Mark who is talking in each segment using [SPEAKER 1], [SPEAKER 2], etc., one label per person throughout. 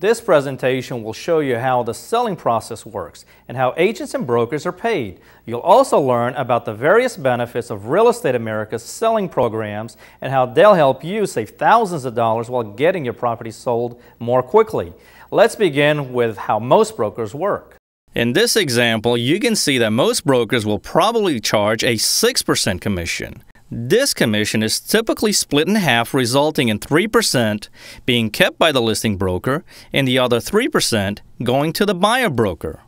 [SPEAKER 1] This presentation will show you how the selling process works and how agents and brokers are paid. You'll also learn about the various benefits of Real Estate America's selling programs and how they'll help you save thousands of dollars while getting your property sold more quickly. Let's begin with how most brokers work. In this example, you can see that most brokers will probably charge a 6% commission. This commission is typically split in half, resulting in 3% being kept by the listing broker and the other 3% going to the buyer broker.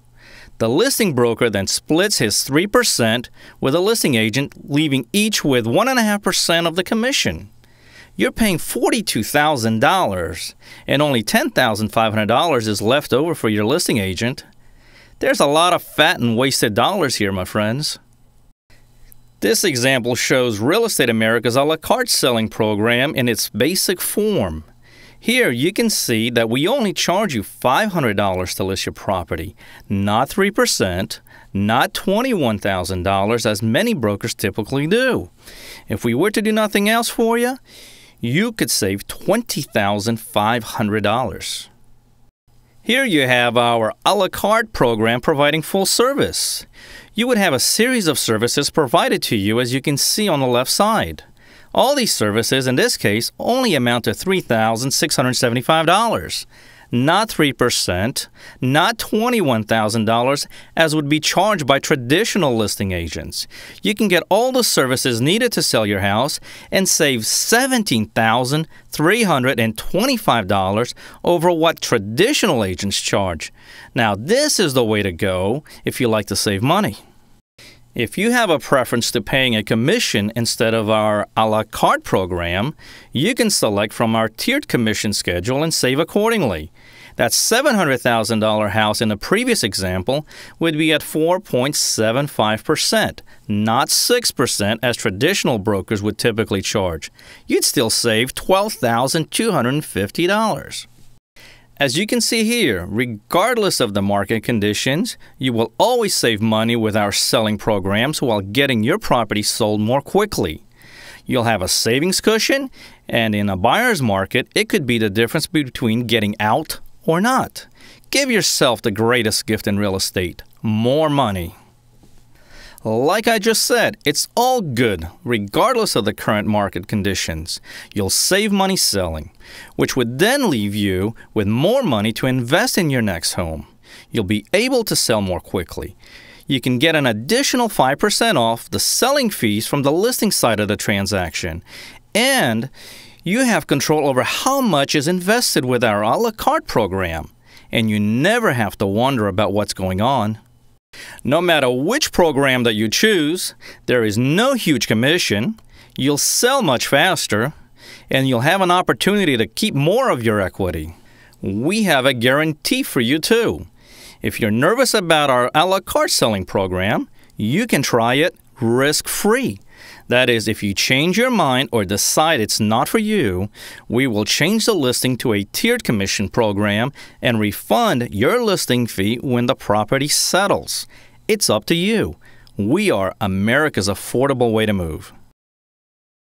[SPEAKER 1] The listing broker then splits his 3% with a listing agent, leaving each with 1.5% of the commission. You're paying $42,000 and only $10,500 is left over for your listing agent. There's a lot of fat and wasted dollars here, my friends. This example shows Real Estate America's a la carte selling program in its basic form. Here you can see that we only charge you $500 to list your property, not 3%, not $21,000 as many brokers typically do. If we were to do nothing else for you, you could save $20,500. Here you have our a la carte program providing full service. You would have a series of services provided to you as you can see on the left side. All these services in this case only amount to $3,675, not 3%, not $21,000 as would be charged by traditional listing agents. You can get all the services needed to sell your house and save $17,325 over what traditional agents charge. Now, this is the way to go if you like to save money. If you have a preference to paying a commission instead of our a la carte program, you can select from our tiered commission schedule and save accordingly. That $700,000 house in the previous example would be at 4.75%, not 6% as traditional brokers would typically charge. You'd still save $12,250. As you can see here, regardless of the market conditions, you will always save money with our selling programs while getting your property sold more quickly. You'll have a savings cushion, and in a buyer's market, it could be the difference between getting out or not. Give yourself the greatest gift in real estate: more money. Like I just said, it's all good, regardless of the current market conditions. You'll save money selling, which would then leave you with more money to invest in your next home. You'll be able to sell more quickly. You can get an additional 5% off the selling fees from the listing side of the transaction. And you have control over how much is invested with our a la carte program. And you never have to wonder about what's going on. No matter which program that you choose, there is no huge commission, you'll sell much faster, and you'll have an opportunity to keep more of your equity. We have a guarantee for you too. If you're nervous about our a la carte selling program, you can try it risk-free. That is, if you change your mind or decide it's not for you, we will change the listing to a tiered commission program and refund your listing fee when the property settles. It's up to you. We are America's affordable way to move.